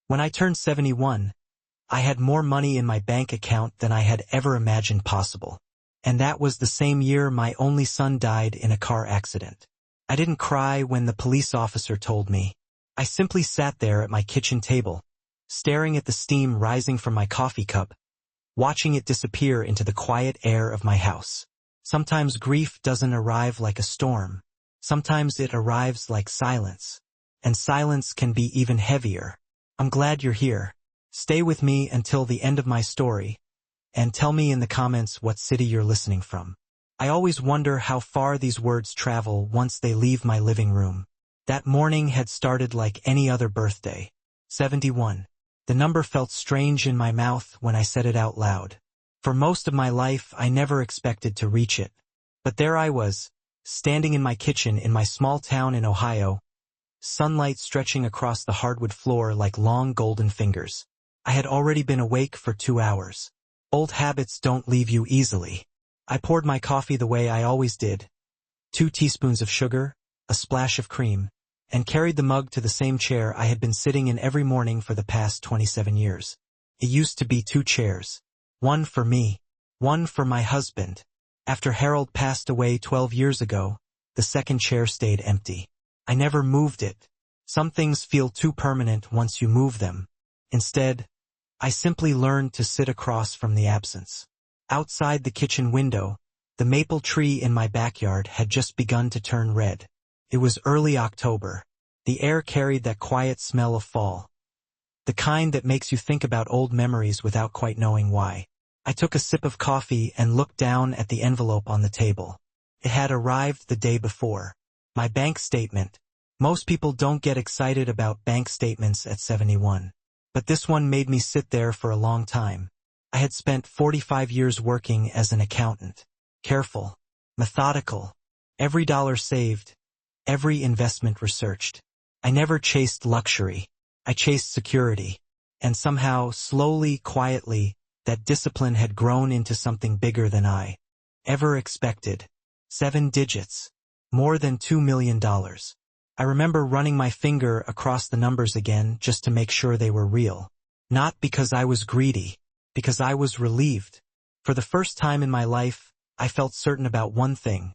When I turned 71, I had more money in my bank account than I had ever imagined possible. And that was the same year my only son died in a car accident. I didn't cry when the police officer told me. I simply sat there at my kitchen table, staring at the steam rising from my coffee cup, watching it disappear into the quiet air of my house. Sometimes grief doesn't arrive like a storm. Sometimes it arrives like silence. And silence can be even heavier. I'm glad you're here. Stay with me until the end of my story, and tell me in the comments what city you're listening from. I always wonder how far these words travel once they leave my living room. That morning had started like any other birthday. 71. The number felt strange in my mouth when I said it out loud. For most of my life, I never expected to reach it. But there I was, standing in my kitchen in my small town in Ohio, sunlight stretching across the hardwood floor like long golden fingers. I had already been awake for 2 hours. Old habits don't leave you easily. I poured my coffee the way I always did. 2 teaspoons of sugar, a splash of cream, and carried the mug to the same chair I had been sitting in every morning for the past 27 years. It used to be 2 chairs. One for me, one for my husband. After Harold passed away 12 years ago, the second chair stayed empty. I never moved it. Some things feel too permanent once you move them. Instead, I simply learned to sit across from the absence. Outside the kitchen window, the maple tree in my backyard had just begun to turn red. It was early October. The air carried that quiet smell of fall. The kind that makes you think about old memories without quite knowing why. I took a sip of coffee and looked down at the envelope on the table. It had arrived the day before. My bank statement. Most people don't get excited about bank statements at 71. But this one made me sit there for a long time. I had spent 45 years working as an accountant. Careful, methodical, every dollar saved, every investment researched. I never chased luxury. I chased security. And somehow, slowly, quietly, that discipline had grown into something bigger than I ever expected. 7 digits. More than $2 million. I remember running my finger across the numbers again just to make sure they were real. Not because I was greedy, because I was relieved. For the first time in my life, I felt certain about one thing.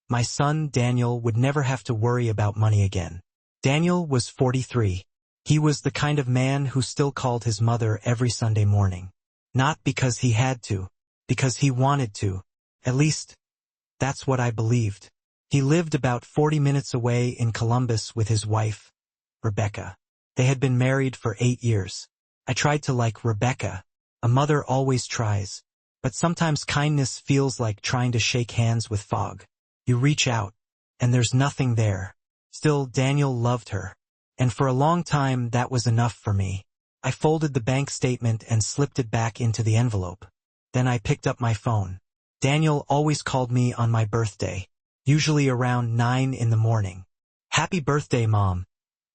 My son, Daniel, would never have to worry about money again. Daniel was 43. He was the kind of man who still called his mother every Sunday morning. Not because he had to, because he wanted to. At least, that's what I believed. He lived about 40 minutes away in Columbus with his wife, Rebecca. They had been married for 8 years. I tried to like Rebecca. A mother always tries. But sometimes kindness feels like trying to shake hands with fog. You reach out, and there's nothing there. Still, Daniel loved her. And for a long time, that was enough for me. I folded the bank statement and slipped it back into the envelope. Then I picked up my phone. Daniel always called me on my birthday, usually around 9 in the morning. "Happy birthday, Mom,"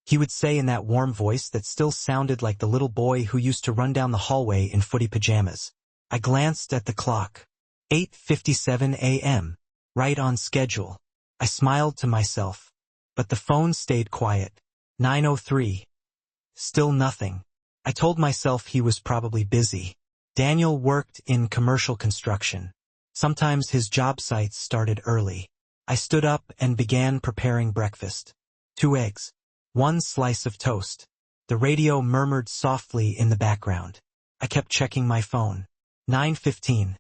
he would say in that warm voice that still sounded like the little boy who used to run down the hallway in footy pajamas. I glanced at the clock. 8:57 a.m. Right on schedule. I smiled to myself. But the phone stayed quiet. 9:03. Still nothing. I told myself he was probably busy. Daniel worked in commercial construction. Sometimes his job sites started early. I stood up and began preparing breakfast. 2 eggs. 1 slice of toast. The radio murmured softly in the background. I kept checking my phone. 9:15.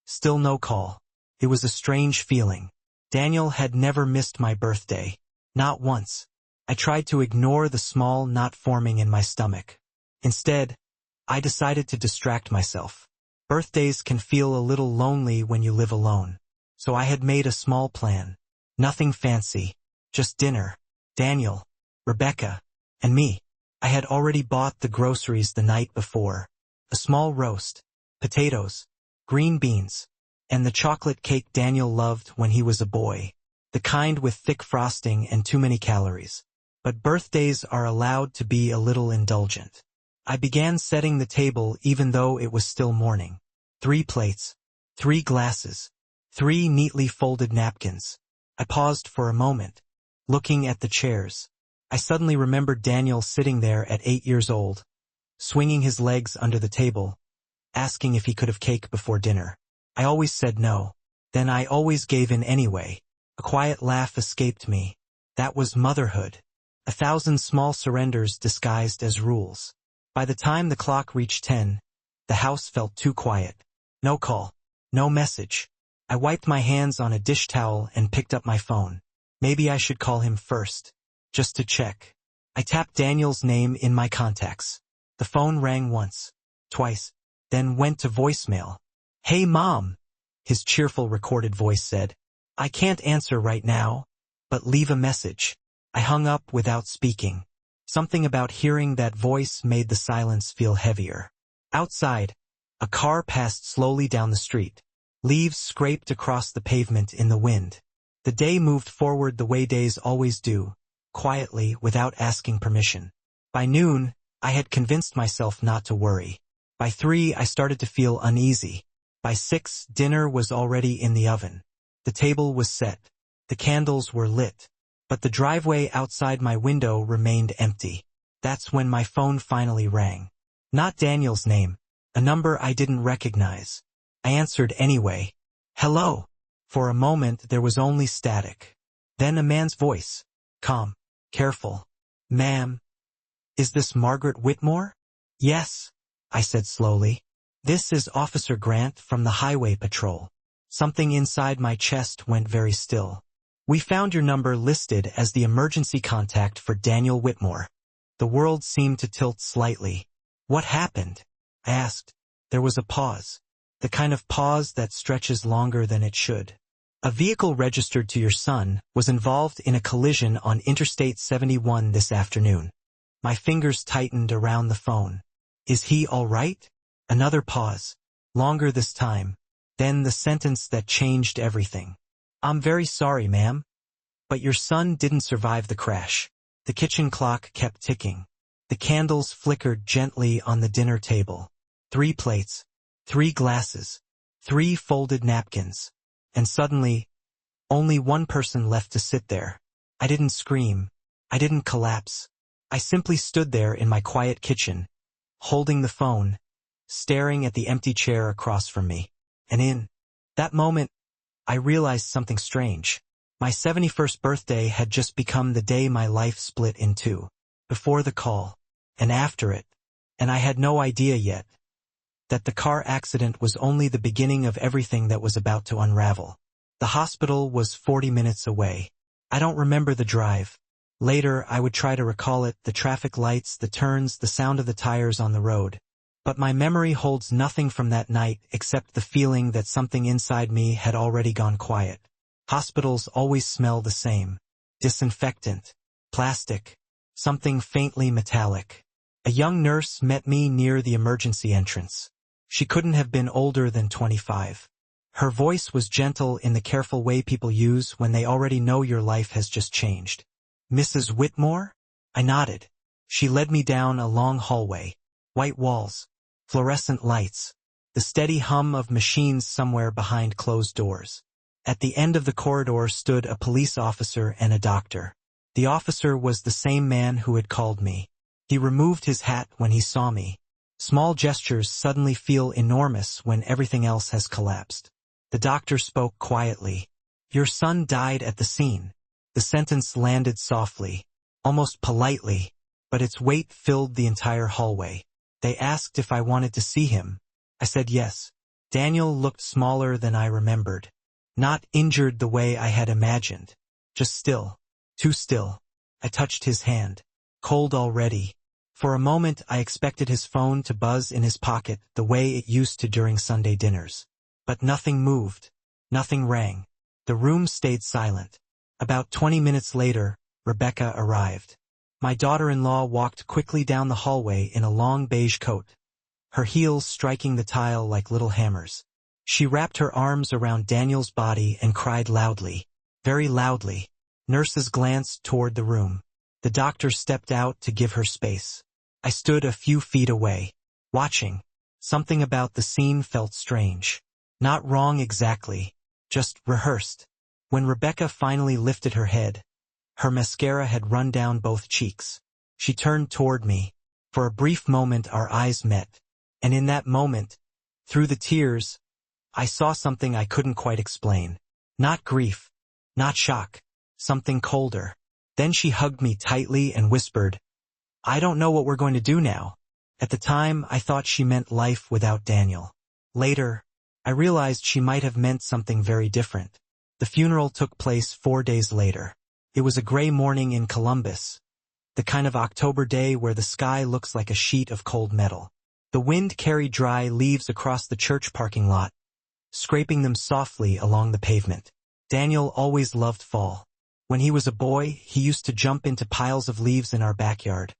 Still no call. It was a strange feeling. Daniel had never missed my birthday. Not once. I tried to ignore the small knot forming in my stomach. Instead, I decided to distract myself. Birthdays can feel a little lonely when you live alone. So I had made a small plan. Nothing fancy. Just dinner. Daniel, Rebecca, and me. I had already bought the groceries the night before. A small roast, potatoes, green beans, and the chocolate cake Daniel loved when he was a boy. The kind with thick frosting and too many calories. But birthdays are allowed to be a little indulgent. I began setting the table even though it was still morning. 3 plates, 3 glasses, 3 neatly folded napkins. I paused for a moment, looking at the chairs. I suddenly remembered Daniel sitting there at 8 years old, swinging his legs under the table, asking if he could have cake before dinner. I always said no. Then I always gave in anyway. A quiet laugh escaped me. That was motherhood. 1,000 small surrenders disguised as rules. By the time the clock reached 10, the house felt too quiet. No call. No message. I wiped my hands on a dish towel and picked up my phone. Maybe I should call him first, just to check. I tapped Daniel's name in my contacts. The phone rang once, twice, then went to voicemail. "Hey Mom," his cheerful recorded voice said. "I can't answer right now, but leave a message." I hung up without speaking. Something about hearing that voice made the silence feel heavier. Outside, a car passed slowly down the street. Leaves scraped across the pavement in the wind. The day moved forward the way days always do, quietly, without asking permission. By noon, I had convinced myself not to worry. By 3, I started to feel uneasy. By 6, dinner was already in the oven. The table was set. The candles were lit. But the driveway outside my window remained empty. That's when my phone finally rang. Not Daniel's name, a number I didn't recognize. I answered anyway. "Hello." For a moment there was only static. Then a man's voice. Calm. Careful. "Ma'am, is this Margaret Whitmore?" "Yes," I said slowly. "This is Officer Grant from the Highway Patrol." Something inside my chest went very still. "We found your number listed as the emergency contact for Daniel Whitmore." The world seemed to tilt slightly. "What happened?" I asked. There was a pause. The kind of pause that stretches longer than it should. "A vehicle registered to your son was involved in a collision on Interstate 71 this afternoon." My fingers tightened around the phone. "Is he all right?" Another pause. Longer this time. Then the sentence that changed everything. "I'm very sorry, ma'am. But your son didn't survive the crash." The kitchen clock kept ticking. The candles flickered gently on the dinner table. 3 plates. 3 glasses. 3 folded napkins. And suddenly, only one person left to sit there. I didn't scream. I didn't collapse. I simply stood there in my quiet kitchen, holding the phone, staring at the empty chair across from me. And in that moment, I realized something strange. My 71st birthday had just become the day my life split in two. Before the call, and after it, and I had no idea yet that the car accident was only the beginning of everything that was about to unravel. The hospital was 40 minutes away. I don't remember the drive. Later, I would try to recall it, the traffic lights, the turns, the sound of the tires on the road. But my memory holds nothing from that night except the feeling that something inside me had already gone quiet. Hospitals always smell the same. Disinfectant. Plastic. Something faintly metallic. A young nurse met me near the emergency entrance. She couldn't have been older than 25. Her voice was gentle in the careful way people use when they already know your life has just changed. "Mrs. Whitmore?" I nodded. She led me down a long hallway. White walls. Fluorescent lights. The steady hum of machines somewhere behind closed doors. At the end of the corridor stood a police officer and a doctor. The officer was the same man who had called me. He removed his hat when he saw me. Small gestures suddenly feel enormous when everything else has collapsed. The doctor spoke quietly. "Your son died at the scene." The sentence landed softly, almost politely, but its weight filled the entire hallway. They asked if I wanted to see him. I said yes. Daniel looked smaller than I remembered. Not injured the way I had imagined. Just still. Too still. I touched his hand. Cold already. For a moment I expected his phone to buzz in his pocket the way it used to during Sunday dinners. But nothing moved. Nothing rang. The room stayed silent. About 20 minutes later, Rebecca arrived. My daughter-in-law walked quickly down the hallway in a long beige coat, her heels striking the tile like little hammers. She wrapped her arms around Daniel's body and cried loudly, very loudly. Nurses glanced toward the room. The doctor stepped out to give her space. I stood a few feet away, watching. Something about the scene felt strange. Not wrong exactly, just rehearsed. When Rebecca finally lifted her head, Her mascara had run down both cheeks. She turned toward me. For a brief moment our eyes met. And in that moment, through the tears, I saw something I couldn't quite explain. Not grief, not shock, something colder. Then she hugged me tightly and whispered, "I don't know what we're going to do now." At the time, I thought she meant life without Daniel. Later, I realized she might have meant something very different. The funeral took place 4 days later. It was a gray morning in Columbus, the kind of October day where the sky looks like a sheet of cold metal. The wind carried dry leaves across the church parking lot, scraping them softly along the pavement. Daniel always loved fall. When he was a boy, he used to jump into piles of leaves in our backyard,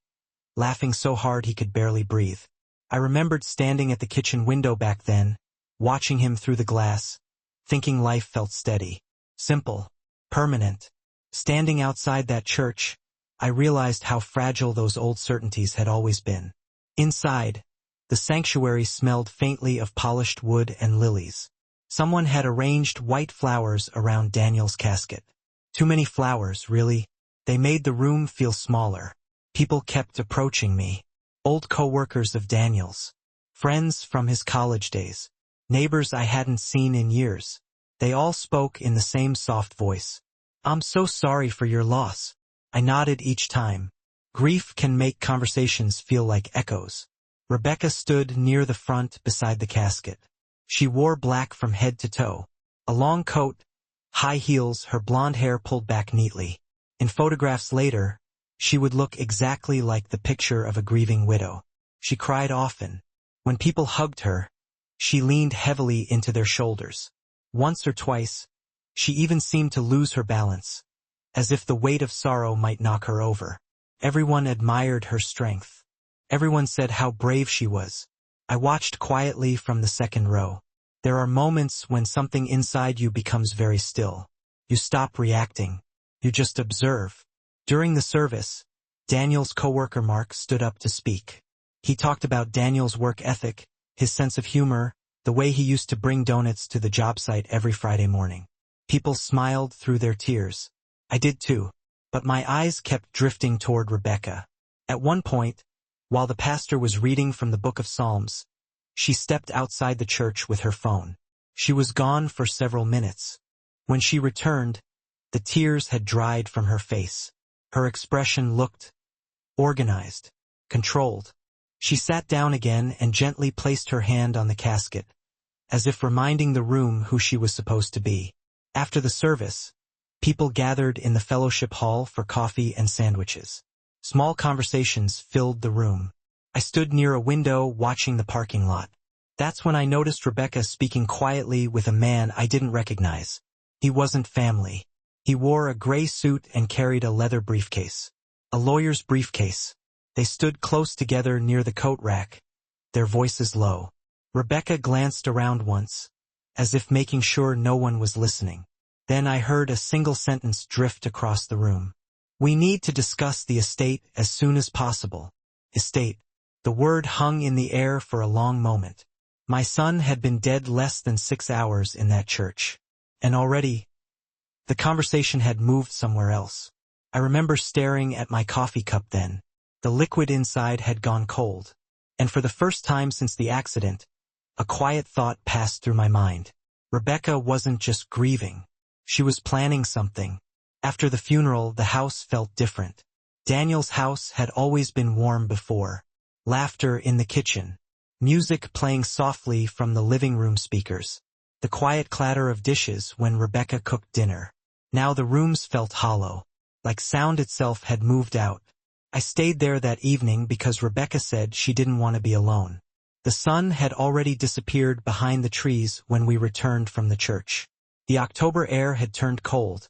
laughing so hard he could barely breathe. I remembered standing at the kitchen window back then, watching him through the glass, thinking life felt steady, simple, permanent. Standing outside that church, I realized how fragile those old certainties had always been. Inside, the sanctuary smelled faintly of polished wood and lilies. Someone had arranged white flowers around Daniel's casket. Too many flowers, really. They made the room feel smaller. People kept approaching me. Old co-workers of Daniel's. Friends from his college days. Neighbors I hadn't seen in years. They all spoke in the same soft voice. "I'm so sorry for your loss." I nodded each time. Grief can make conversations feel like echoes. Rebecca stood near the front beside the casket. She wore black from head to toe. A long coat, high heels, her blonde hair pulled back neatly. In photographs later, she would look exactly like the picture of a grieving widow. She cried often. When people hugged her, she leaned heavily into their shoulders. Once or twice, she even seemed to lose her balance, as if the weight of sorrow might knock her over. Everyone admired her strength. Everyone said how brave she was. I watched quietly from the second row. There are moments when something inside you becomes very still. You stop reacting. You just observe. During the service, Daniel's coworker Mark stood up to speak. He talked about Daniel's work ethic, his sense of humor, the way he used to bring donuts to the job site every Friday morning. People smiled through their tears. I did too, but my eyes kept drifting toward Rebecca. At one point, while the pastor was reading from the Book of Psalms, she stepped outside the church with her phone. She was gone for several minutes. When she returned, the tears had dried from her face. Her expression looked organized, controlled. She sat down again and gently placed her hand on the casket, as if reminding the room who she was supposed to be. After the service, people gathered in the fellowship hall for coffee and sandwiches. Small conversations filled the room. I stood near a window watching the parking lot. That's when I noticed Rebecca speaking quietly with a man I didn't recognize. He wasn't family. He wore a gray suit and carried a leather briefcase. A lawyer's briefcase. They stood close together near the coat rack, their voices low. Rebecca glanced around once, as if making sure no one was listening. Then I heard a single sentence drift across the room. "We need to discuss the estate as soon as possible." Estate. The word hung in the air for a long moment. My son had been dead less than 6 hours in that church. And already, the conversation had moved somewhere else. I remember staring at my coffee cup then. The liquid inside had gone cold. And for the first time since the accident, a quiet thought passed through my mind. Rebecca wasn't just grieving. She was planning something. After the funeral, the house felt different. Daniel's house had always been warm before. Laughter in the kitchen. Music playing softly from the living room speakers. The quiet clatter of dishes when Rebecca cooked dinner. Now the rooms felt hollow, like sound itself had moved out. I stayed there that evening because Rebecca said she didn't want to be alone. The sun had already disappeared behind the trees when we returned from the church. The October air had turned cold,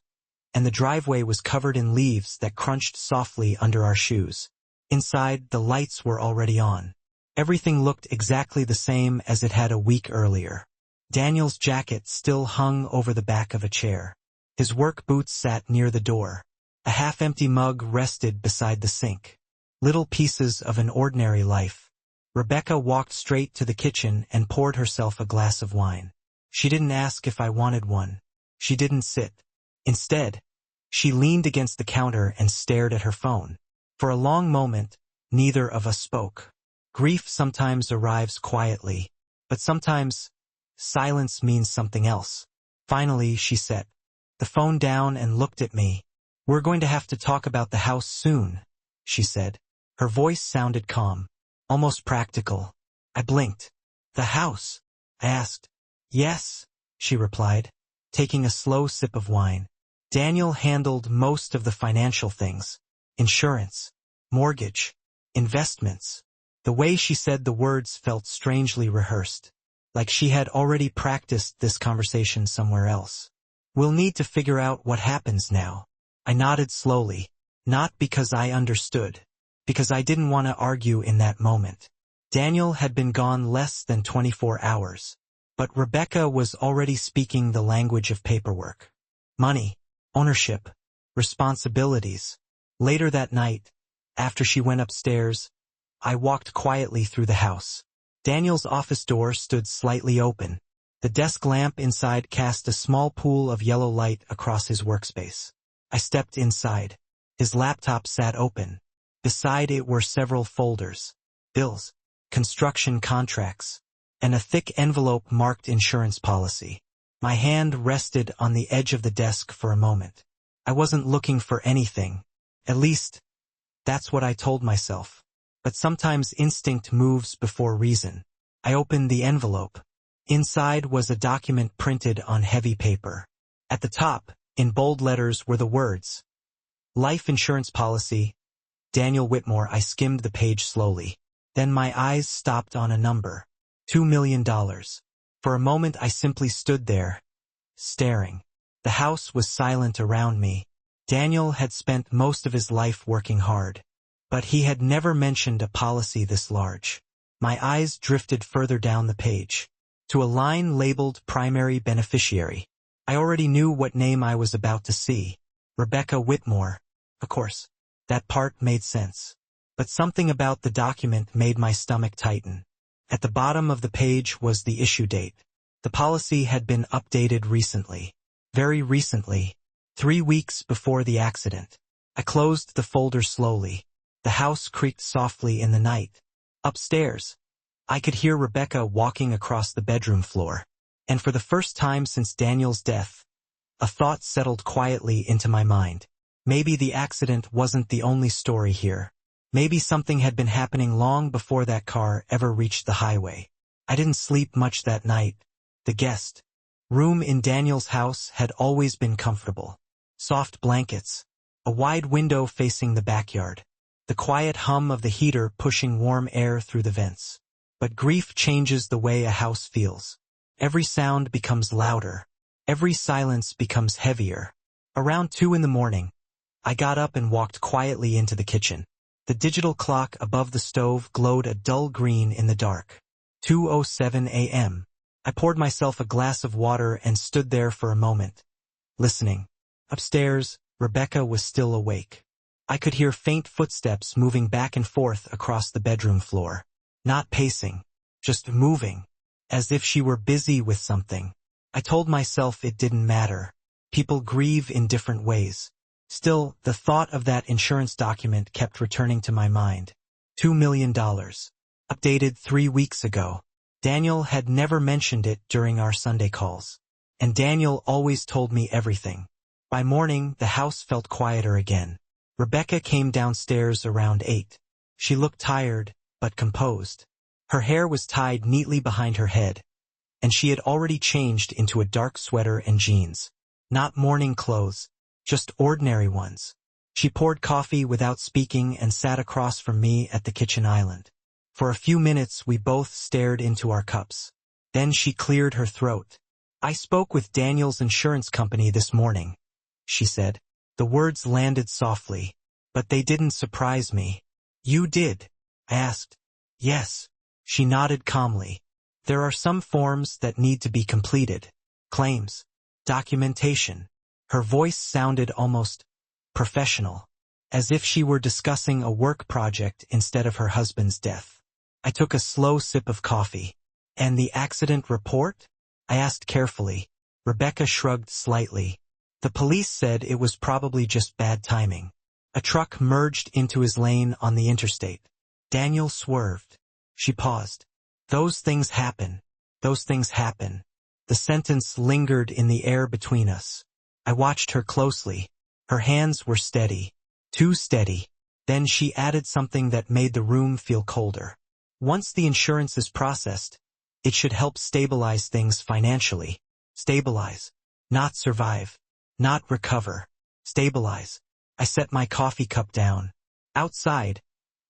and the driveway was covered in leaves that crunched softly under our shoes. Inside, the lights were already on. Everything looked exactly the same as it had a week earlier. Daniel's jacket still hung over the back of a chair. His work boots sat near the door. A half-empty mug rested beside the sink. Little pieces of an ordinary life. Rebecca walked straight to the kitchen and poured herself a glass of wine. She didn't ask if I wanted one. She didn't sit. Instead, She leaned against the counter and stared at her phone. For a long moment, neither of us spoke. Grief sometimes arrives quietly, but sometimes silence means something else. Finally, she set the phone down and looked at me. "We're going to have to talk about the house soon," she said. Her voice sounded calm, almost practical. I blinked. "The house?" I asked. "Yes," she replied, taking a slow sip of wine. "Daniel handled most of the financial things. Insurance, mortgage, investments." The way she said the words felt strangely rehearsed, like she had already practiced this conversation somewhere else. "We'll need to figure out what happens now." I nodded slowly, not because I understood, because I didn't want to argue in that moment. Daniel had been gone less than 24 hours, but Rebecca was already speaking the language of paperwork. Money, ownership, responsibilities. Later that night, after she went upstairs, I walked quietly through the house. Daniel's office door stood slightly open. The desk lamp inside cast a small pool of yellow light across his workspace. I stepped inside. His laptop sat open. Beside it were several folders, bills, construction contracts, and a thick envelope marked insurance policy. My hand rested on the edge of the desk for a moment. I wasn't looking for anything. At least, that's what I told myself. But sometimes instinct moves before reason. I opened the envelope. Inside was a document printed on heavy paper. At the top, in bold letters, were the words, "Life insurance policy, Daniel Whitmore." I skimmed the page slowly. Then my eyes stopped on a number. $2 million. For a moment I simply stood there, staring. The house was silent around me. Daniel had spent most of his life working hard, but he had never mentioned a policy this large. My eyes drifted further down the page, to a line labeled primary beneficiary. I already knew what name I was about to see. Rebecca Whitmore. Of course, that part made sense. But something about the document made my stomach tighten. At the bottom of the page was the issue date. The policy had been updated recently. Very recently. 3 weeks before the accident. I closed the folder slowly. The house creaked softly in the night. Upstairs, I could hear Rebecca walking across the bedroom floor. And for the first time since Daniel's death, a thought settled quietly into my mind. Maybe the accident wasn't the only story here. Maybe something had been happening long before that car ever reached the highway. I didn't sleep much that night. The guest room in Daniel's house had always been comfortable. Soft blankets, a wide window facing the backyard, the quiet hum of the heater pushing warm air through the vents. But grief changes the way a house feels. Every sound becomes louder. Every silence becomes heavier. Around 2 in the morning, I got up and walked quietly into the kitchen. The digital clock above the stove glowed a dull green in the dark. 2:07 a.m. I poured myself a glass of water and stood there for a moment, listening. Upstairs, Rebecca was still awake. I could hear faint footsteps moving back and forth across the bedroom floor. Not pacing, just moving, as if she were busy with something. I told myself it didn't matter. People grieve in different ways. Still, the thought of that insurance document kept returning to my mind. $2 million. Updated 3 weeks ago. Daniel had never mentioned it during our Sunday calls. And Daniel always told me everything. By morning, the house felt quieter again. Rebecca came downstairs around 8. She looked tired, but composed. Her hair was tied neatly behind her head, and she had already changed into a dark sweater and jeans. Not morning clothes, just ordinary ones. She poured coffee without speaking and sat across from me at the kitchen island. For a few minutes we both stared into our cups. Then she cleared her throat. "I spoke with Daniel's insurance company this morning," she said. The words landed softly, but they didn't surprise me. "You did?" I asked. "Yes." She nodded calmly. "There are some forms that need to be completed. Claims, documentation." Her voice sounded almost professional, as if she were discussing a work project instead of her husband's death. I took a slow sip of coffee. "And the accident report?" I asked carefully. Rebecca shrugged slightly. The police said it was probably just bad timing. A truck merged into his lane on the interstate. Daniel swerved. She paused. Those things happen. Those things happen. The sentence lingered in the air between us. I watched her closely. Her hands were steady. Too steady. Then she added something that made the room feel colder. Once the insurance is processed, it should help stabilize things financially. Stabilize. Not survive. Not recover. Stabilize. I set my coffee cup down. Outside,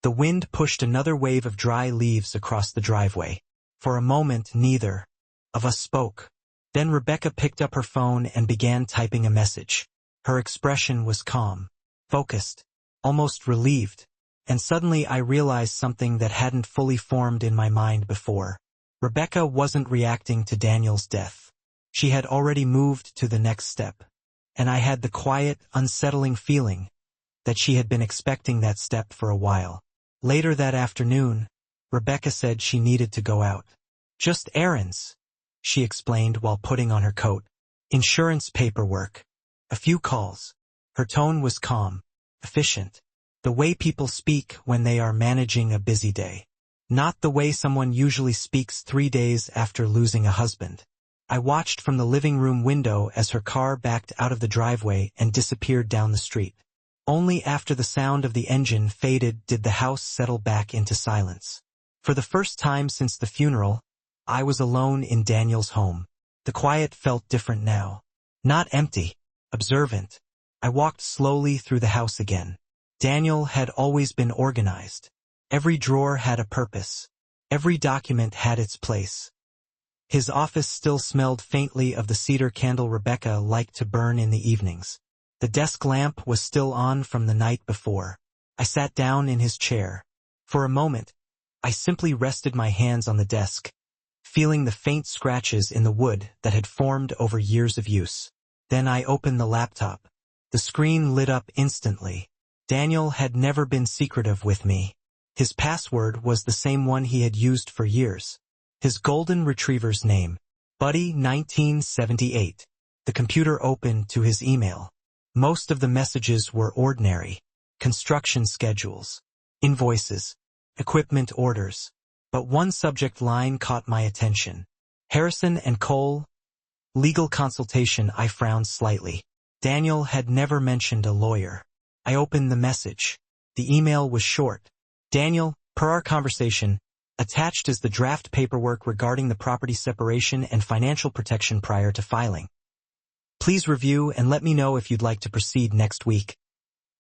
the wind pushed another wave of dry leaves across the driveway. For a moment, neither of us spoke. Then Rebecca picked up her phone and began typing a message. Her expression was calm, focused, almost relieved. And suddenly I realized something that hadn't fully formed in my mind before. Rebecca wasn't reacting to Daniel's death. She had already moved to the next step. And I had the quiet, unsettling feeling that she had been expecting that step for a while. Later that afternoon, Rebecca said she needed to go out. Just errands, she explained while putting on her coat. Insurance paperwork. A few calls. Her tone was calm, efficient. The way people speak when they are managing a busy day. Not the way someone usually speaks 3 days after losing a husband. I watched from the living room window as her car backed out of the driveway and disappeared down the street. Only after the sound of the engine faded did the house settle back into silence. For the first time since the funeral, I was alone in Daniel's home. The quiet felt different now. Not empty, observant. I walked slowly through the house again. Daniel had always been organized. Every drawer had a purpose. Every document had its place. His office still smelled faintly of the cedar candle Rebecca liked to burn in the evenings. The desk lamp was still on from the night before. I sat down in his chair. For a moment, I simply rested my hands on the desk, feeling the faint scratches in the wood that had formed over years of use. Then I opened the laptop. The screen lit up instantly. Daniel had never been secretive with me. His password was the same one he had used for years. His golden retriever's name, Buddy 1978. The computer opened to his email. Most of the messages were ordinary. Construction schedules, invoices, equipment orders. But one subject line caught my attention. Harrison and Cole, legal consultation. I frowned slightly. Daniel had never mentioned a lawyer. I opened the message. The email was short. Daniel, per our conversation, attached is the draft paperwork regarding the property separation and financial protection prior to filing. Please review and let me know if you'd like to proceed next week.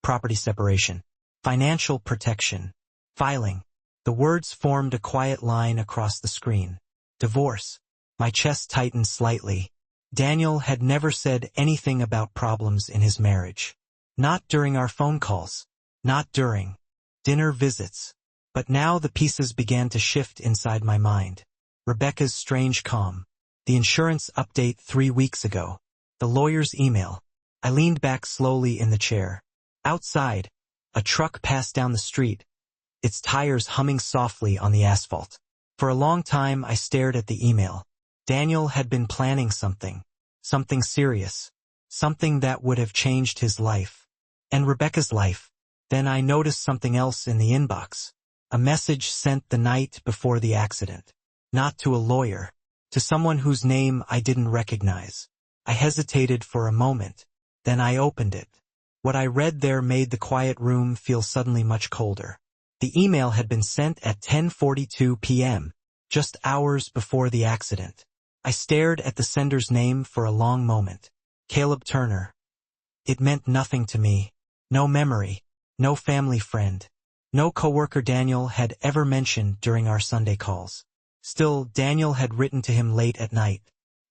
Property separation. Financial protection. Filing. The words formed a quiet line across the screen. Divorce. My chest tightened slightly. Daniel had never said anything about problems in his marriage. Not during our phone calls. Not during dinner visits. But now the pieces began to shift inside my mind. Rebecca's strange calm. The insurance update 3 weeks ago. The lawyer's email. I leaned back slowly in the chair. Outside, a truck passed down the street, its tires humming softly on the asphalt. For a long time I stared at the email. Daniel had been planning something. Something serious. Something that would have changed his life. And Rebecca's life. Then I noticed something else in the inbox. A message sent the night before the accident. Not to a lawyer. To someone whose name I didn't recognize. I hesitated for a moment. Then I opened it. What I read there made the quiet room feel suddenly much colder. The email had been sent at 10:42 p.m., just hours before the accident. I stared at the sender's name for a long moment. Caleb Turner. It meant nothing to me. No memory. No family friend. No coworker Daniel had ever mentioned during our Sunday calls. Still, Daniel had written to him late at night.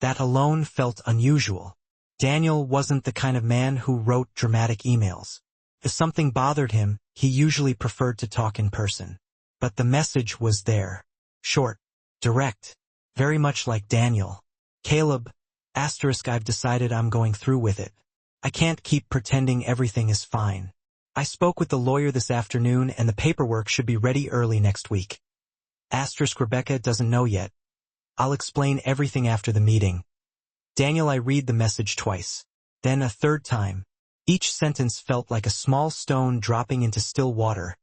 That alone felt unusual. Daniel wasn't the kind of man who wrote dramatic emails. If something bothered him, he usually preferred to talk in person. But the message was there. Short. Direct. Very much like Daniel. Caleb, I've decided I'm going through with it. I can't keep pretending everything is fine. I spoke with the lawyer this afternoon and the paperwork should be ready early next week. Rebecca doesn't know yet. I'll explain everything after the meeting. Daniel, I read the message twice. Then a third time. Each sentence felt like a small stone dropping into still water,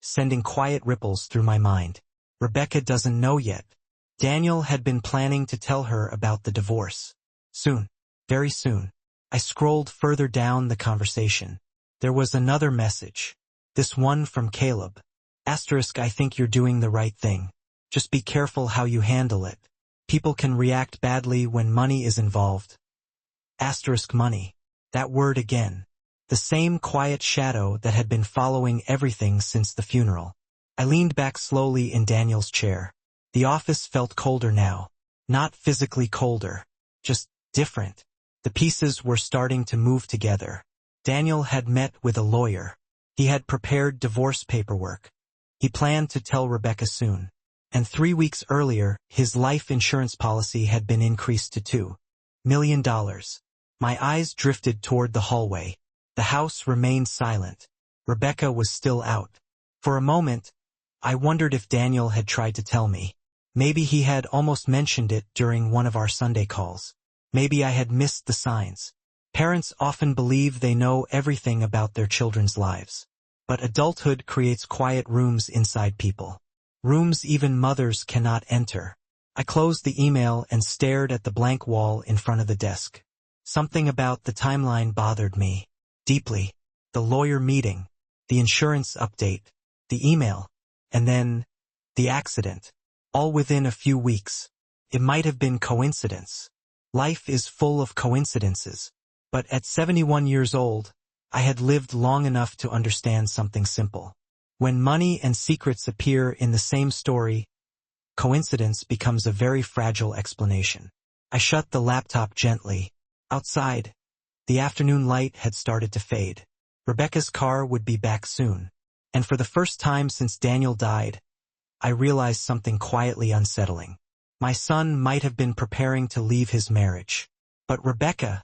sending quiet ripples through my mind. Rebecca doesn't know yet. Daniel had been planning to tell her about the divorce. Soon. Very soon. I scrolled further down the conversation. There was another message. This one from Caleb. Asterisk, I think you're doing the right thing. Just be careful how you handle it. People can react badly when money is involved. Asterisk, money. That word again. The same quiet shadow that had been following everything since the funeral. I leaned back slowly in Daniel's chair. The office felt colder now. Not physically colder. Just different. The pieces were starting to move together. Daniel had met with a lawyer. He had prepared divorce paperwork. He planned to tell Rebecca soon. And 3 weeks earlier, his life insurance policy had been increased to $2 million. My eyes drifted toward the hallway. The house remained silent. Rebecca was still out. For a moment, I wondered if Daniel had tried to tell me. Maybe he had almost mentioned it during one of our Sunday calls. Maybe I had missed the signs. Parents often believe they know everything about their children's lives. But adulthood creates quiet rooms inside people. Rooms even mothers cannot enter. I closed the email and stared at the blank wall in front of the desk. Something about the timeline bothered me deeply. The lawyer meeting, the insurance update, the email, and then the accident. All within a few weeks. It might have been coincidence. Life is full of coincidences. But at 71 years old, I had lived long enough to understand something simple. When money and secrets appear in the same story, coincidence becomes a very fragile explanation. I shut the laptop gently. Outside, the afternoon light had started to fade. Rebecca's car would be back soon. And for the first time since Daniel died, I realized something quietly unsettling. My son might have been preparing to leave his marriage. But Rebecca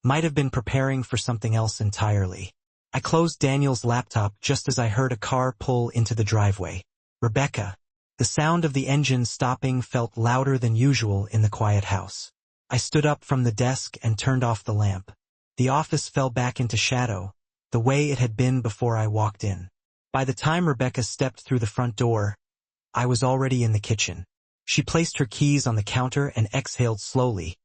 might have been preparing for something else entirely. I closed Daniel's laptop just as I heard a car pull into the driveway. Rebecca. The sound of the engine stopping felt louder than usual in the quiet house. I stood up from the desk and turned off the lamp. The office fell back into shadow, the way it had been before I walked in. By the time Rebecca stepped through the front door, I was already in the kitchen. She placed her keys on the counter and exhaled slowly,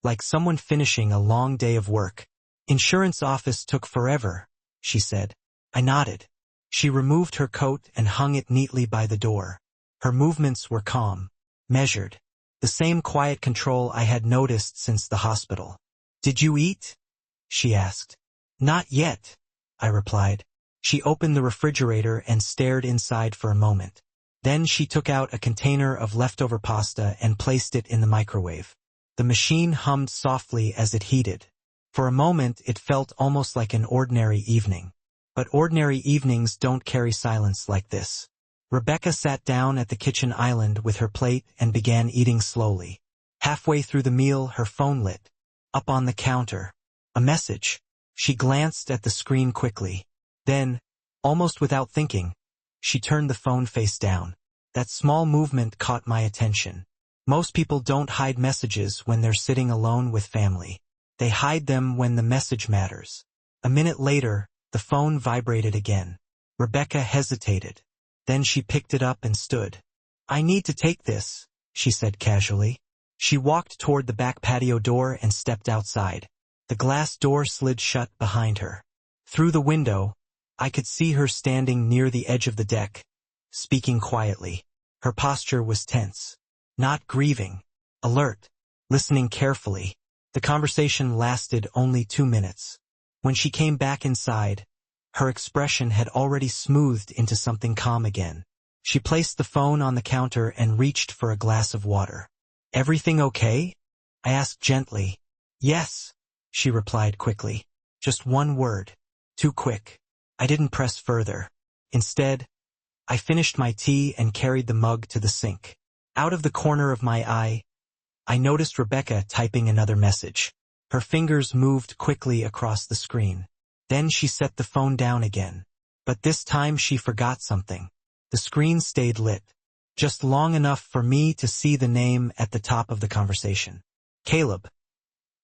like someone finishing a long day of work. Insurance office took forever, she said. I nodded. She removed her coat and hung it neatly by the door. Her movements were calm, measured, the same quiet control I had noticed since the hospital. Did you eat? She asked. Not yet, I replied. She opened the refrigerator and stared inside for a moment. Then she took out a container of leftover pasta and placed it in the microwave. The machine hummed softly as it heated. For a moment it felt almost like an ordinary evening. But ordinary evenings don't carry silence like this. Rebecca sat down at the kitchen island with her plate and began eating slowly. Halfway through the meal her phone lit. Up on the counter. A message. She glanced at the screen quickly. Then, almost without thinking, she turned the phone face down. That small movement caught my attention. Most people don't hide messages when they're sitting alone with family. They hide them when the message matters. A minute later, the phone vibrated again. Rebecca hesitated. Then she picked it up and stood. I need to take this, she said casually. She walked toward the back patio door and stepped outside. The glass door slid shut behind her. Through the window, I could see her standing near the edge of the deck, speaking quietly. Her posture was tense. Not grieving. Alert. Listening carefully. The conversation lasted only 2 minutes. When she came back inside, her expression had already smoothed into something calm again. She placed the phone on the counter and reached for a glass of water. Everything okay? I asked gently. Yes, she replied quickly. Just one word. Too quick. I didn't press further. Instead, I finished my tea and carried the mug to the sink. Out of the corner of my eye, I noticed Rebecca typing another message. Her fingers moved quickly across the screen. Then she set the phone down again. But this time she forgot something. The screen stayed lit, just long enough for me to see the name at the top of the conversation. Caleb.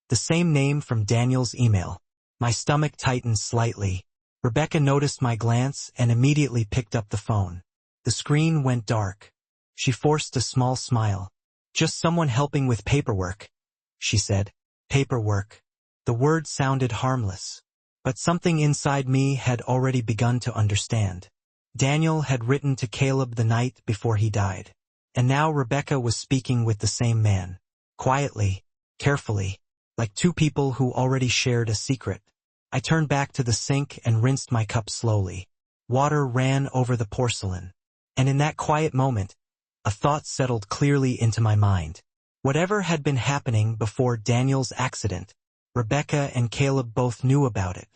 The same name from Daniel's email. My stomach tightened slightly. Rebecca noticed my glance and immediately picked up the phone. The screen went dark. She forced a small smile. "Just someone helping with paperwork," she said. Paperwork. The word sounded harmless. But something inside me had already begun to understand. Daniel had written to Caleb the night before he died. And now Rebecca was speaking with the same man. Quietly, carefully, like two people who already shared a secret. I turned back to the sink and rinsed my cup slowly. Water ran over the porcelain. And in that quiet moment, a thought settled clearly into my mind. Whatever had been happening before Daniel's accident, Rebecca and Caleb both knew about it.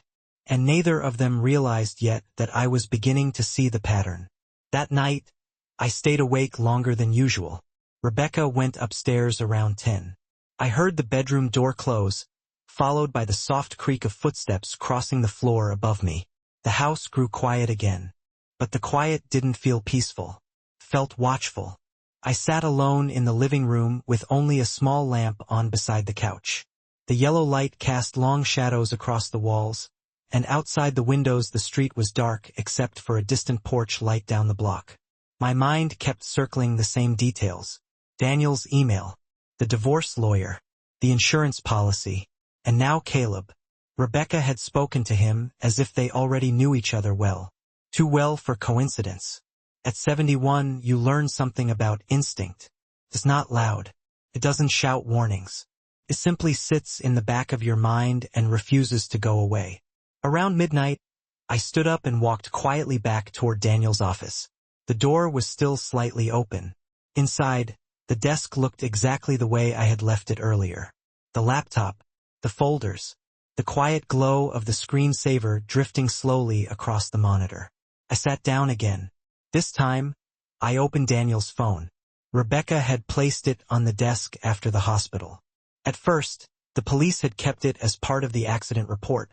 And neither of them realized yet that I was beginning to see the pattern. That night, I stayed awake longer than usual. Rebecca went upstairs around 10. I heard the bedroom door close, followed by the soft creak of footsteps crossing the floor above me. The house grew quiet again. But the quiet didn't feel peaceful. Felt watchful. I sat alone in the living room with only a small lamp on beside the couch. The yellow light cast long shadows across the walls, and outside the windows the street was dark except for a distant porch light down the block. My mind kept circling the same details. Daniel's email, the divorce lawyer, the insurance policy, and now Caleb. Rebecca had spoken to him as if they already knew each other well. Too well for coincidence. At 71, you learn something about instinct. It's not loud. It doesn't shout warnings. It simply sits in the back of your mind and refuses to go away. Around midnight, I stood up and walked quietly back toward Daniel's office. The door was still slightly open. Inside, the desk looked exactly the way I had left it earlier. The laptop, the folders, the quiet glow of the screensaver drifting slowly across the monitor. I sat down again. This time, I opened Daniel's phone. Rebecca had placed it on the desk after the hospital. At first, the police had kept it as part of the accident report,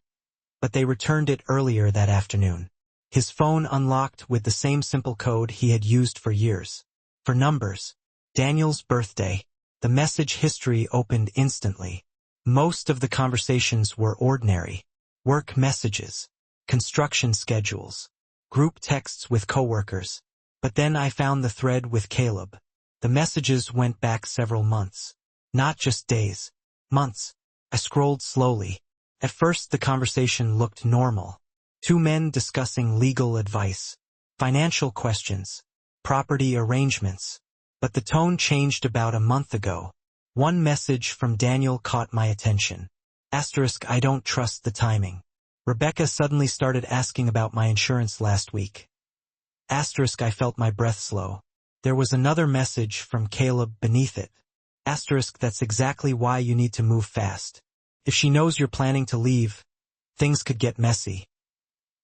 but they returned it earlier that afternoon. His phone unlocked with the same simple code he had used for years. For numbers, Daniel's birthday, the message history opened instantly. Most of the conversations were ordinary. Work messages, construction schedules, group texts with coworkers. But then I found the thread with Caleb. The messages went back several months. Not just days. Months. I scrolled slowly. At first the conversation looked normal. Two men discussing legal advice, financial questions, property arrangements. But the tone changed about a month ago. One message from Daniel caught my attention. Asterisk, I don't trust the timing. Rebecca suddenly started asking about my insurance last week. Asterisk, I felt my breath slow. There was another message from Caleb beneath it. Asterisk, that's exactly why you need to move fast. If she knows you're planning to leave, things could get messy.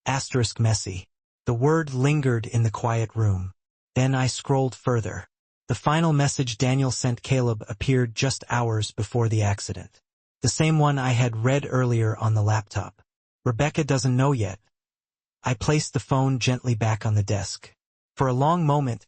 Asterisk, messy. The word lingered in the quiet room. Then I scrolled further. The final message Daniel sent Caleb appeared just hours before the accident. The same one I had read earlier on the laptop. Rebecca doesn't know yet. I placed the phone gently back on the desk. For a long moment,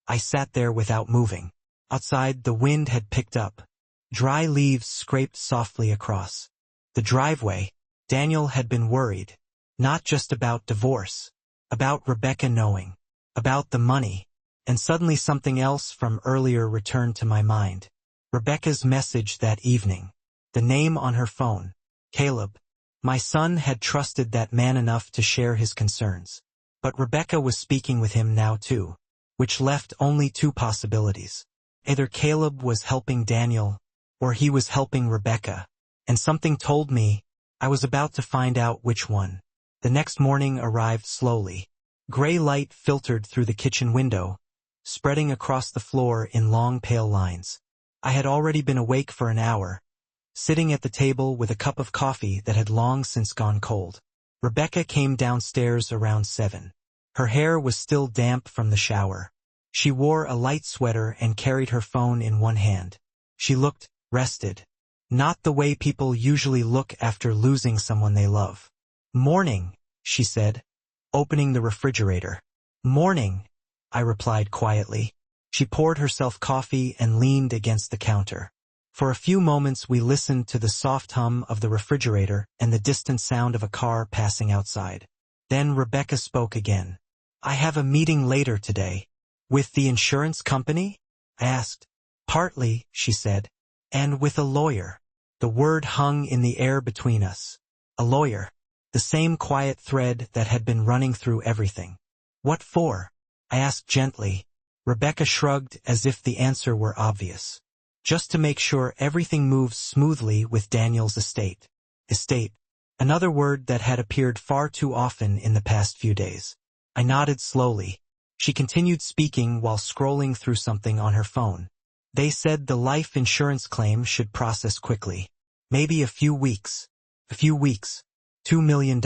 I sat there without moving. Outside, the wind had picked up. Dry leaves scraped softly across the driveway. Daniel had been worried. Not just about divorce. About Rebecca knowing. About the money. And suddenly something else from earlier returned to my mind. Rebecca's message that evening. The name on her phone. Caleb. My son had trusted that man enough to share his concerns. But Rebecca was speaking with him now too. Which left only two possibilities. Either Caleb was helping Daniel, or he was helping Rebecca. And something told me I was about to find out which one. The next morning arrived slowly. Gray light filtered through the kitchen window, spreading across the floor in long pale lines. I had already been awake for an hour, sitting at the table with a cup of coffee that had long since gone cold. Rebecca came downstairs around 7. Her hair was still damp from the shower. She wore a light sweater and carried her phone in one hand. She looked rested. Not the way people usually look after losing someone they love. "Morning," she said, opening the refrigerator. "Morning," I replied quietly. She poured herself coffee and leaned against the counter. For a few moments we listened to the soft hum of the refrigerator and the distant sound of a car passing outside. Then Rebecca spoke again. "I have a meeting later today." "With the insurance company?" I asked. "Partly," she said. "And with a lawyer." The word hung in the air between us. A lawyer. The same quiet thread that had been running through everything. "What for?" I asked gently. Rebecca shrugged as if the answer were obvious. "Just to make sure everything moves smoothly with Daniel's estate." Estate. Another word that had appeared far too often in the past few days. I nodded slowly. She continued speaking while scrolling through something on her phone. "They said the life insurance claim should process quickly. Maybe a few weeks. A few weeks. $2 million.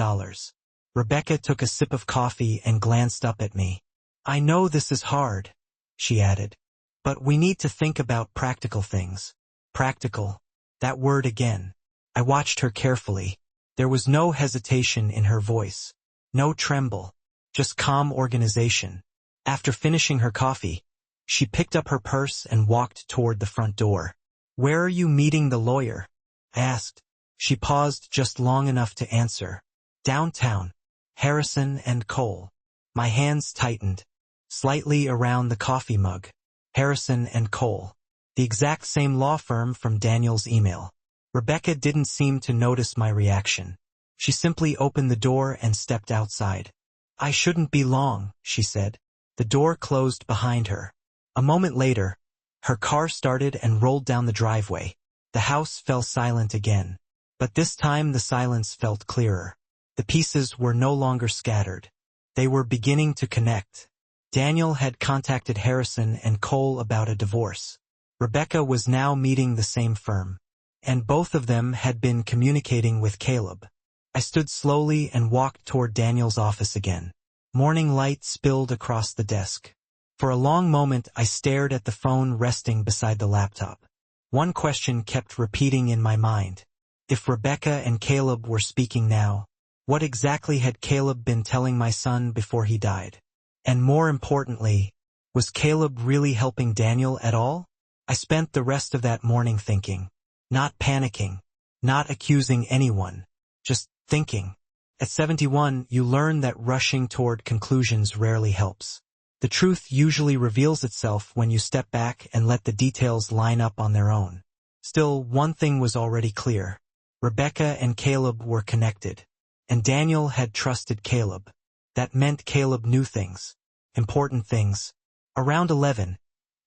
Rebecca took a sip of coffee and glanced up at me. "I know this is hard," she added. "But we need to think about practical things." Practical. That word again. I watched her carefully. There was no hesitation in her voice. No tremble. Just calm organization. After finishing her coffee, she picked up her purse and walked toward the front door. "Where are you meeting the lawyer?" I asked. She paused just long enough to answer. "Downtown. Harrison and Cole." My hands tightened. Slightly around the coffee mug. Harrison and Cole. The exact same law firm from Daniel's email. Rebecca didn't seem to notice my reaction. She simply opened the door and stepped outside. "I shouldn't be long," she said. The door closed behind her. A moment later, her car started and rolled down the driveway. The house fell silent again. But this time the silence felt clearer. The pieces were no longer scattered. They were beginning to connect. Daniel had contacted Harrison and Cole about a divorce. Rebecca was now meeting the same firm. And both of them had been communicating with Caleb. I stood slowly and walked toward Daniel's office again. Morning light spilled across the desk. For a long moment I stared at the phone resting beside the laptop. One question kept repeating in my mind. If Rebecca and Caleb were speaking now, what exactly had Caleb been telling my son before he died? And more importantly, was Caleb really helping Daniel at all? I spent the rest of that morning thinking. Not panicking. Not accusing anyone. Just thinking. At 71, you learn that rushing toward conclusions rarely helps. The truth usually reveals itself when you step back and let the details line up on their own. Still, one thing was already clear. Rebecca and Caleb were connected. And Daniel had trusted Caleb. That meant Caleb knew things. Important things. Around 11,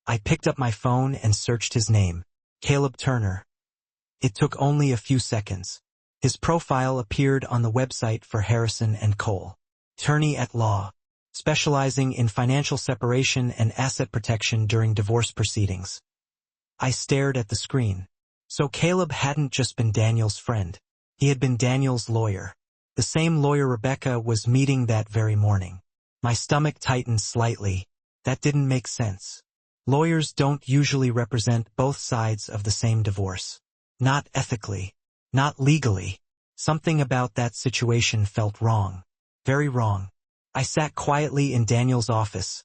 I picked up my phone and searched his name. Caleb Turner. It took only a few seconds. His profile appeared on the website for Harrison and Cole. Attorney at law. Specializing in financial separation and asset protection during divorce proceedings. I stared at the screen. So Caleb hadn't just been Daniel's friend. He had been Daniel's lawyer. The same lawyer Rebecca was meeting that very morning. My stomach tightened slightly. That didn't make sense. Lawyers don't usually represent both sides of the same divorce. Not ethically. Not legally. Something about that situation felt wrong. Very wrong. I sat quietly in Daniel's office,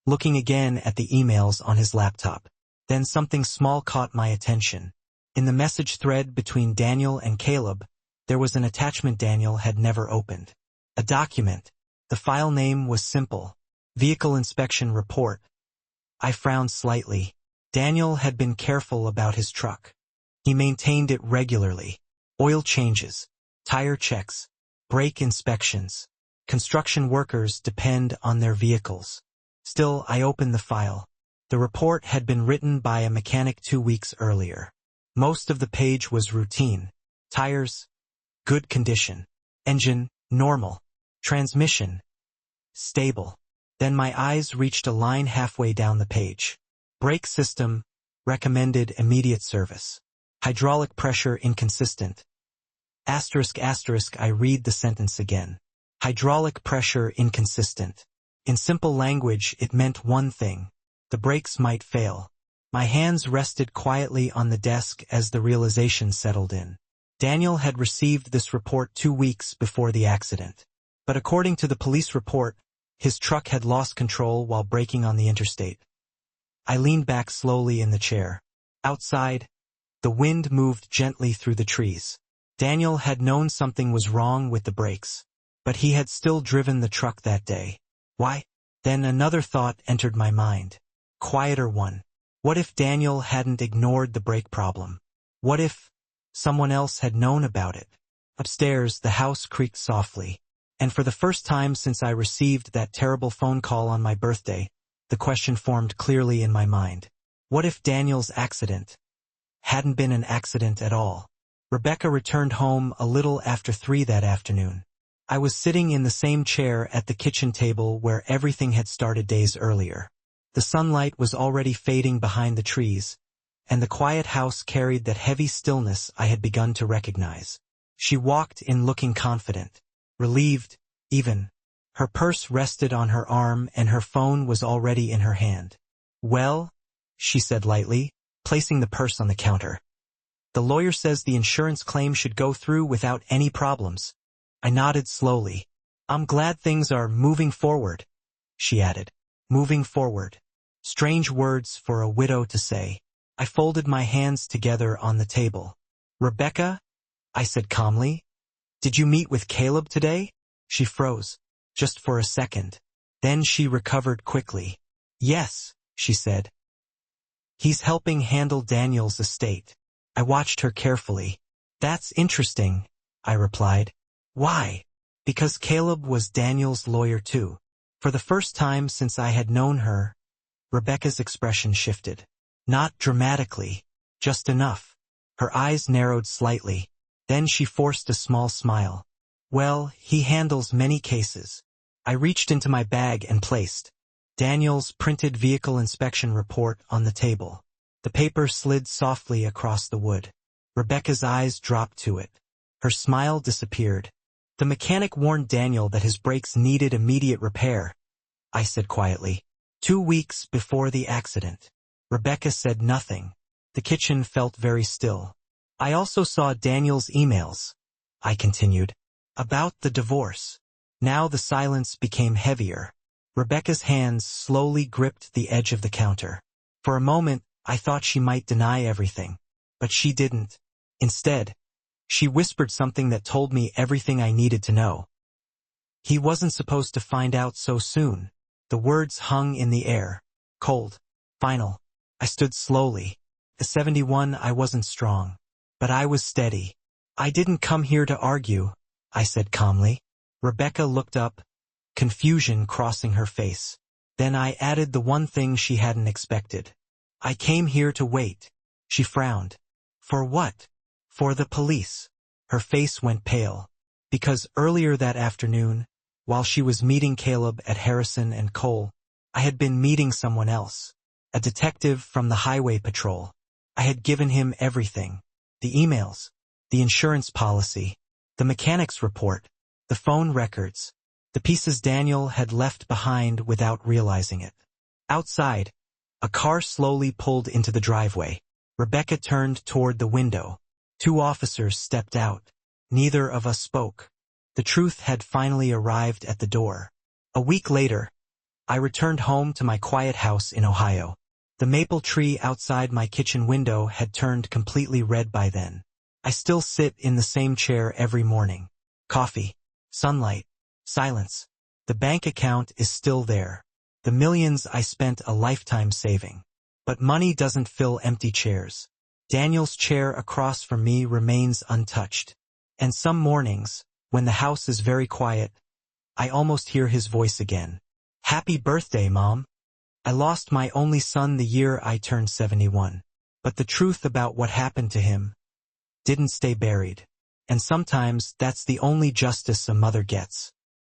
looking again at the emails on his laptop. Then something small caught my attention. In the message thread between Daniel and Caleb, there was an attachment Daniel had never opened. A document. The file name was simple. Vehicle Inspection Report. I frowned slightly. Daniel had been careful about his truck. He maintained it regularly. Oil changes, tire checks, brake inspections. Construction workers depend on their vehicles. Still, I opened the file. The report had been written by a mechanic 2 weeks earlier. Most of the page was routine. Tires, good condition. Engine, normal. Transmission, stable. Then my eyes reached a line halfway down the page. Brake system, recommended immediate service. Hydraulic pressure inconsistent. Asterisk asterisk, I read the sentence again. Hydraulic pressure inconsistent. In simple language, it meant one thing. The brakes might fail. My hands rested quietly on the desk as the realization settled in. Daniel had received this report 2 weeks before the accident. But according to the police report, his truck had lost control while braking on the interstate. I leaned back slowly in the chair. Outside, The wind moved gently through the trees. Daniel had known something was wrong with the brakes, but he had still driven the truck that day. Why? Then another thought entered my mind. Quieter one. What if Daniel hadn't ignored the brake problem? What if someone else had known about it? Upstairs, the house creaked softly, and for the first time since I received that terrible phone call on my birthday, the question formed clearly in my mind. What if Daniel's accident hadn't been an accident at all? Rebecca returned home a little after 3 that afternoon. I was sitting in the same chair at the kitchen table where everything had started days earlier. The sunlight was already fading behind the trees, and the quiet house carried that heavy stillness I had begun to recognize. She walked in looking confident, relieved, even. Her purse rested on her arm and her phone was already in her hand. "Well," she said lightly, placing the purse on the counter. "The lawyer says the insurance claim should go through without any problems." I nodded slowly. "I'm glad things are moving forward," she added. Moving forward. Strange words for a widow to say. I folded my hands together on the table. "Rebecca," I said calmly, "did you meet with Caleb today?" She froze, just for a second. Then she recovered quickly. "Yes," she said. "He's helping handle Daniel's estate." I watched her carefully. "That's interesting," I replied. "Why?" "Because Caleb was Daniel's lawyer too." For the first time since I had known her, Rebecca's expression shifted. Not dramatically, just enough. Her eyes narrowed slightly. Then she forced a small smile. "Well, he handles many cases." I reached into my bag and placed Daniel's printed vehicle inspection report on the table. The paper slid softly across the wood. Rebecca's eyes dropped to it. Her smile disappeared. "The mechanic warned Daniel that his brakes needed immediate repair," I said quietly. 2 weeks before the accident." Rebecca said nothing. The kitchen felt very still. "I also saw Daniel's emails," I continued, "about the divorce." Now the silence became heavier. Rebecca's hands slowly gripped the edge of the counter. For a moment, I thought she might deny everything. But she didn't. Instead, she whispered something that told me everything I needed to know. "He wasn't supposed to find out so soon." The words hung in the air. Cold. Final. I stood slowly. At 71, I wasn't strong. But I was steady. "I didn't come here to argue," I said calmly. Rebecca looked up, confusion crossing her face. Then I added the one thing she hadn't expected. "I came here to wait." She frowned. "For what?" "For the police." Her face went pale. Because earlier that afternoon, while she was meeting Caleb at Harrison and Cole, I had been meeting someone else. A detective from the highway patrol. I had given him everything. The emails, the insurance policy, the mechanic's report, the phone records, the pieces Daniel had left behind without realizing it. Outside, a car slowly pulled into the driveway. Rebecca turned toward the window. 2 officers stepped out. Neither of us spoke. The truth had finally arrived at the door. A week later, I returned home to my quiet house in Ohio. The maple tree outside my kitchen window had turned completely red by then. I still sit in the same chair every morning. Coffee, sunlight, silence. The bank account is still there. The millions I spent a lifetime saving. But money doesn't fill empty chairs. Daniel's chair across from me remains untouched. And some mornings, when the house is very quiet, I almost hear his voice again. "Happy birthday, Mom." I lost my only son the year I turned 71. But the truth about what happened to him didn't stay buried. And sometimes that's the only justice a mother gets.